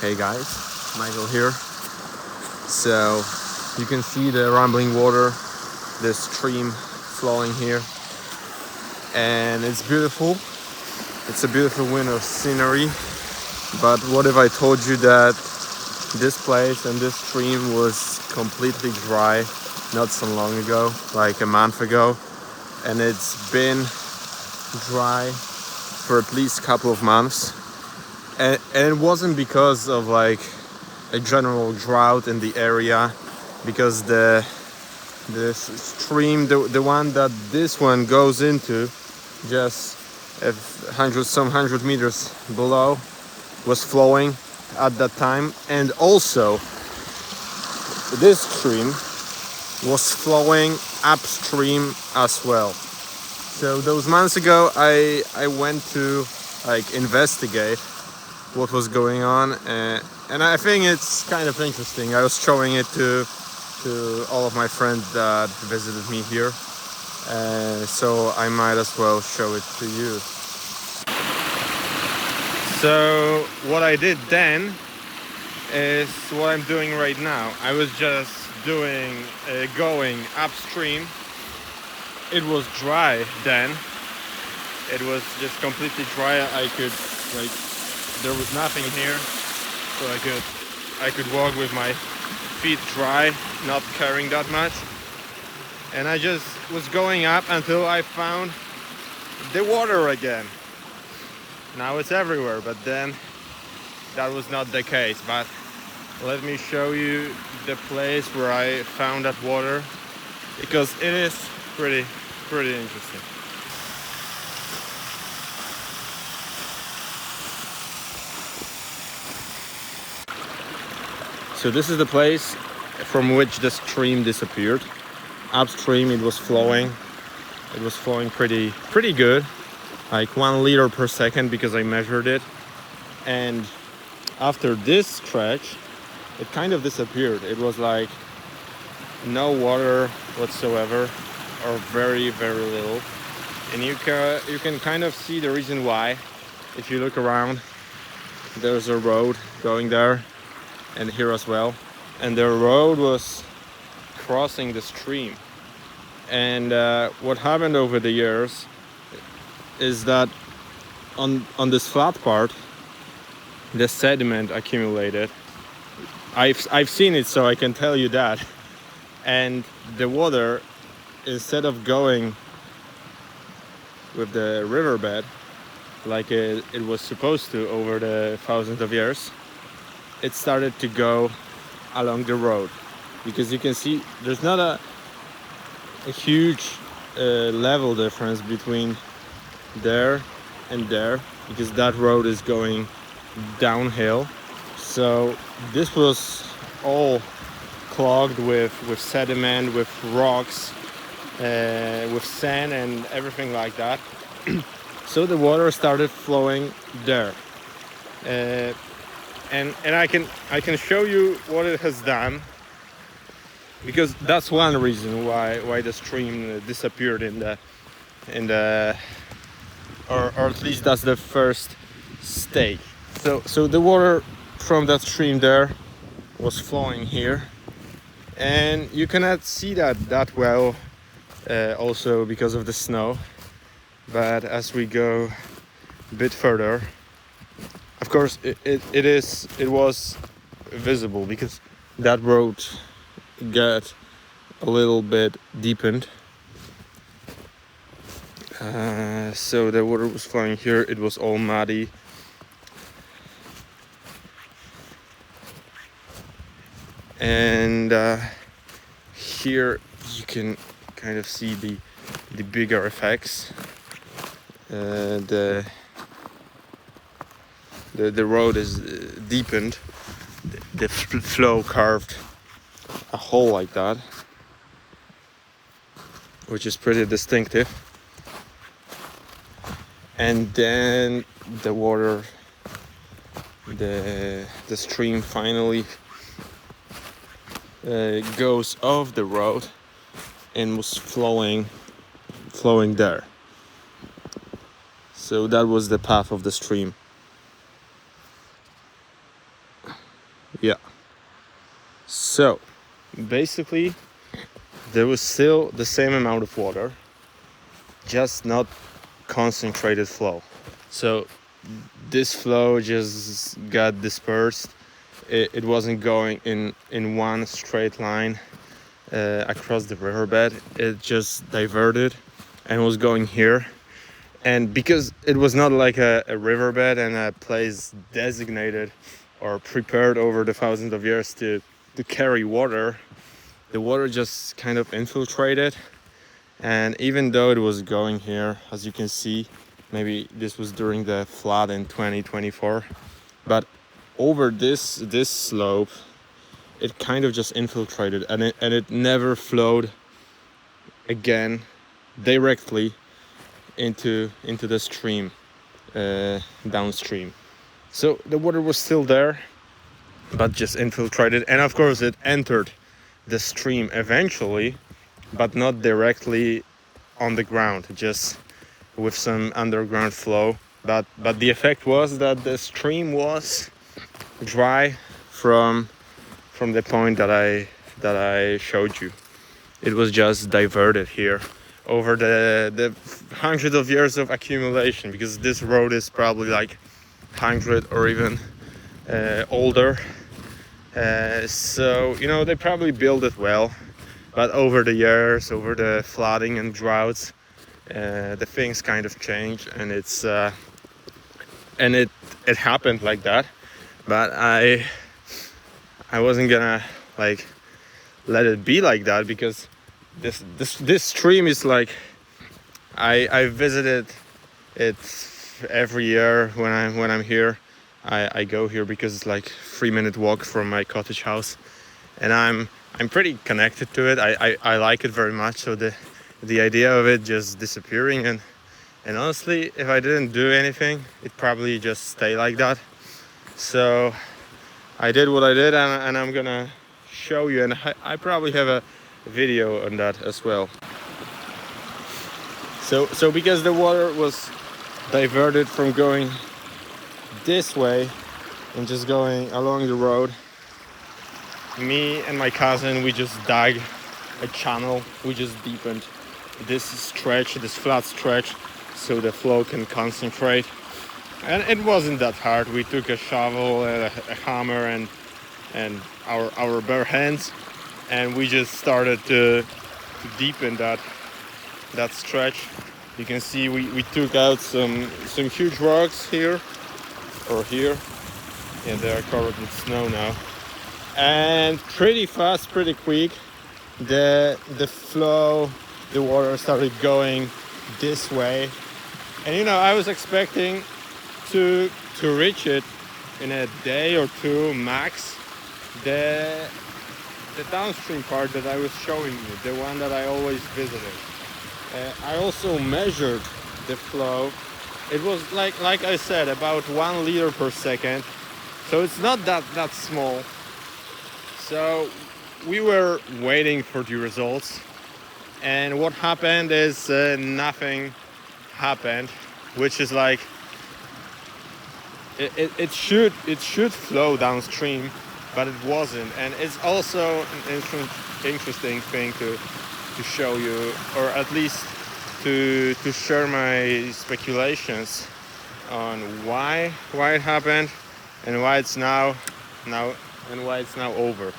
Hey guys, Michael here. So you can see the rumbling water, the stream flowing here, and it's beautiful. It's a beautiful winter scenery. But what if I told you that this place and this stream was completely dry not so long ago, like a month ago, and it's been dry for at least a couple of months, and it wasn't because of like a general drought in the area, because the stream, the one that this one goes into, just some hundred meters below, was flowing at that time, and also this stream was flowing upstream as well. So those months ago I went to like investigate what was going on, and I think it's kind of interesting. I was showing it to all of my friends that visited me here, so I might as well show it to you. So what I did then is what I'm doing right now. I was just going upstream. It was dry then. It was just completely dry. I could, like, there was nothing here, so I could walk with my feet dry, not caring that much. And I just was going up until I found the water again. Now it's everywhere, but then that was not the case. But let me show you the place where I found that water, because it is pretty interesting. So this is the place from which the stream disappeared. Upstream it was flowing. It was flowing pretty good, like 1 liter per second, because I measured it. And after this stretch, it kind of disappeared. It was like no water whatsoever, or very little. And you can kind of see the reason why. If you look around, there's a road going there, and here as well, and the road was crossing the stream. And what happened over the years is that on this flat part, the sediment accumulated. I've seen it, so I can tell you that. And the water, instead of going with the riverbed like it was supposed to over the thousands of years, it started to go along the road, because you can see there's not a huge level difference between there and there, because that road is going downhill. So this was all clogged with sediment, with rocks, with sand and everything like that. So the water started flowing there, and I can show you what it has done, because that's one reason why the stream disappeared in the or at least that's the first stage. So the water from that stream there was flowing here, and you cannot see that well, also because of the snow. But as we go a bit further, of course it was visible, because that road got a little bit deepened. So the water was flowing here. It was all muddy. And here you can kind of see the bigger effects. The road is deepened. The flow carved a hole like that, which is pretty distinctive. And then the water, the stream finally goes off the road and was flowing there. So that was the path of the stream. Yeah. So basically there was still the same amount of water, just not concentrated flow. So this flow just got dispersed. It wasn't going in one straight line across the riverbed. It just diverted and was going here. And because it was not like a riverbed and a place designated or prepared over the thousands of years to carry water, the water just kind of infiltrated. And even though it was going here, as you can see, maybe this was during the flood in 2024, but over this slope, it kind of just infiltrated, and it never flowed again directly into the stream downstream. So the water was still there, but just infiltrated, and of course it entered the stream eventually, but not directly on the ground, just with some underground flow. But the effect was that the stream was dry from the point that I showed you. It was just diverted here over the hundreds of years of accumulation, because this road is probably like 100 or even older. So they probably built it well, but over the years, over the flooding and droughts, the things kind of changed, and it happened like that. But I wasn't gonna like let it be like that, because this stream is like, I visited it every year when I'm here. I go here because it's like 3-minute walk from my cottage house, and I'm pretty connected to it. I like it very much. So the idea of it just disappearing, and honestly, if I didn't do anything, it probably just stay like that. So I did what I did, and I'm gonna show you, and I probably have a video on that as well. So because the water was diverted from going this way and just going along the road, me and my cousin, we just dug a channel. We just deepened this stretch, this flat stretch, so the flow can concentrate. And it wasn't that hard. We took a shovel, a hammer, and our bare hands, and we just started to deepen that stretch. You can see we took out some huge rocks here or here. Yeah, they are covered with snow now. And pretty fast, pretty quick, the flow, the water started going this way. And I was expecting to reach it in a day or two max. The downstream part that I was showing you, the one that I always visited. I also measured the flow. It was like I said, about 1 liter per second. So it's not that small. So we were waiting for the results, and what happened is nothing happened, which is like it should flow downstream, but it wasn't. And it's also an interesting thing to show you, or at least to share my speculations on why it happened and why it's now over.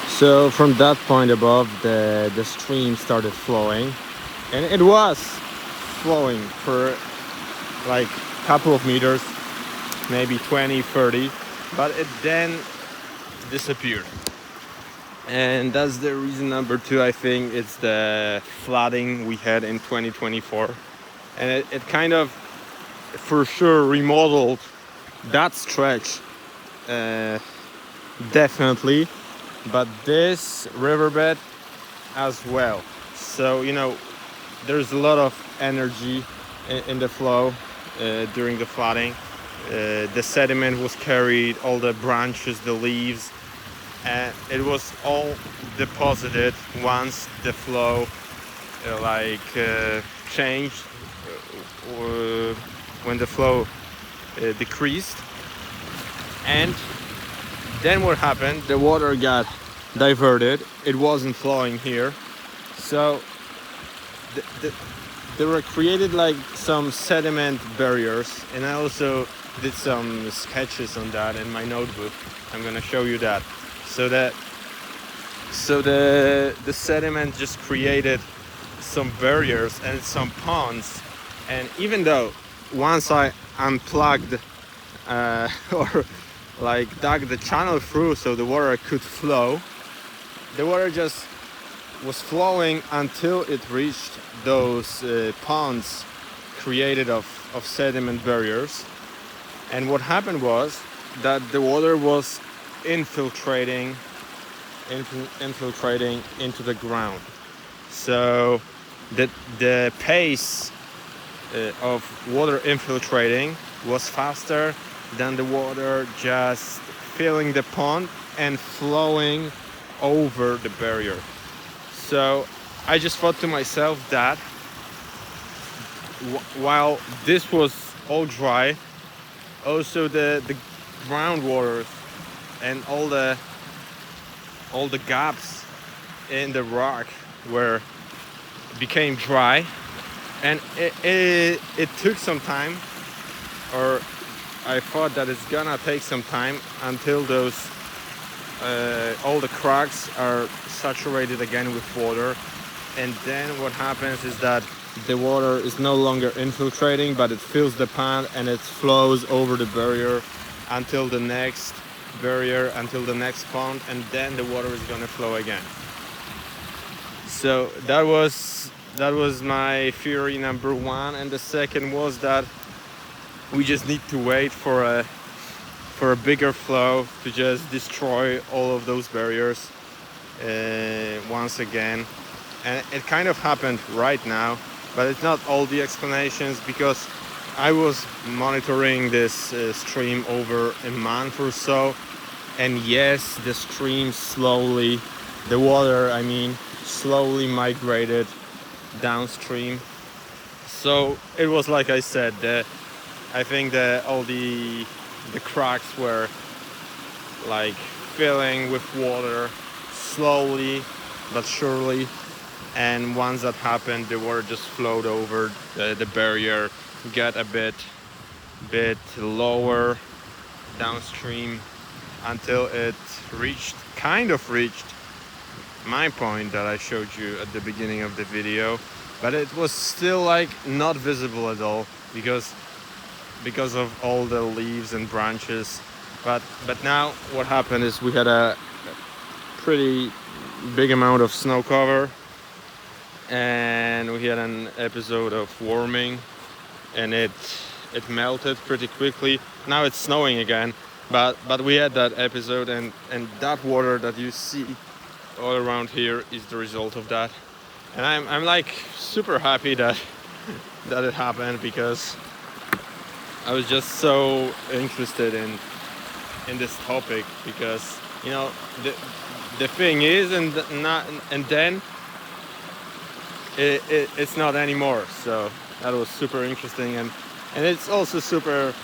So from that point above, the stream started flowing, and it was flowing for like a couple of meters, maybe 20, 30, but it then disappeared. And that's the reason number 2, I think. It's the flooding we had in 2024. And it kind of, for sure, remodeled that stretch, definitely. But this riverbed as well. So, there's a lot of energy in the flow during the flooding. The sediment was carried, all the branches, the leaves, and it was all deposited once the flow changed, when the flow decreased. And then what happened? The water got diverted. It wasn't flowing here, so there were created like some sediment barriers, and I also did some sketches on that in my notebook. I'm gonna show you that. So the sediment just created some barriers and some ponds, and even though once I unplugged or like dug the channel through so the water could flow, the water just was flowing until it reached those ponds created of sediment barriers. And what happened was that the water was infiltrating into the ground. So the pace of water infiltrating was faster than the water just filling the pond and flowing over the barrier. So I just thought to myself that while this was all dry, also the groundwater and all the gaps in the rock became dry, and it took some time, or I thought that it's gonna take some time until those all the cracks are saturated again with water. And then what happens is that the water is no longer infiltrating, but it fills the pond and it flows over the barrier until the next barrier, until the next pond, and then the water is gonna flow again. So that was my theory number one. And the second was that we just need to wait for a bigger flow to just destroy all of those barriers once again. And it kind of happened right now, but it's not all the explanations, because I was monitoring this stream over a month or so, and yes, the stream slowly migrated downstream. So it was like I said, I think all the cracks were like filling with water slowly but surely, and once that happened, the water just flowed over the barrier, got a bit lower downstream until it kind of reached my point that I showed you at the beginning of the video, but it was still like not visible at all because of all the leaves and branches. But now what happened is we had a pretty big amount of snow cover, and we had an episode of warming, and it melted pretty quickly. Now it's snowing again, but we had that episode, and that water that you see all around here is the result of that. And I'm like super happy that it happened, because I was just so interested in this topic, because the thing is, and then it's not anymore. So that was super interesting, and it's also super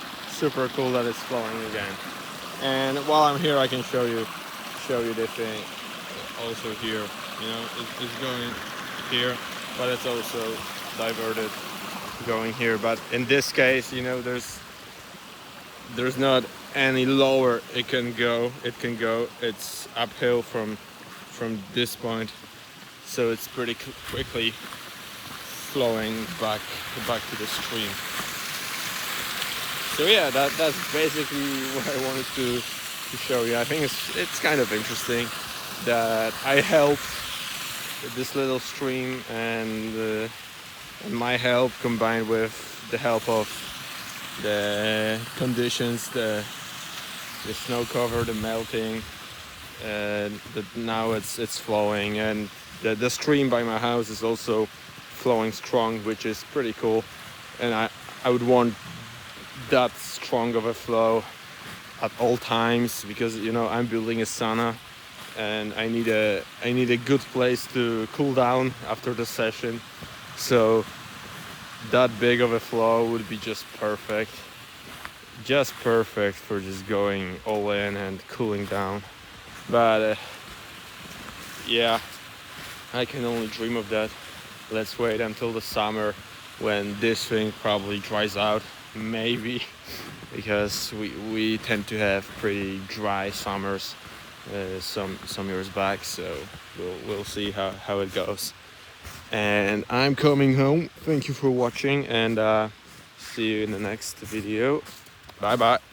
cool that it's flowing again. And while I'm here, I can show you the thing also here. It's going here, but it's also diverted going here. But in this case, there's not any lower it can go. It's uphill from this point, so it's pretty quickly flowing back to the stream. So yeah, that's basically what I wanted to show you. I think it's kind of interesting that I helped this little stream, and my help combined with the help of the conditions, the snow cover, the melting, that now it's flowing, and the stream by my house is also flowing strong, which is pretty cool. And I would want that strong of a flow at all times, because I'm building a sauna, and I need a good place to cool down after the session. So that big of a flow would be just perfect. just perfect for just going all in and cooling down. But yeah, I can only dream of that. Let's wait until the summer when this thing probably dries out, maybe, because we tend to have pretty dry summers some years back. So we'll see how it goes. And I'm coming home. Thank you for watching, and see you in the next video. Bye bye.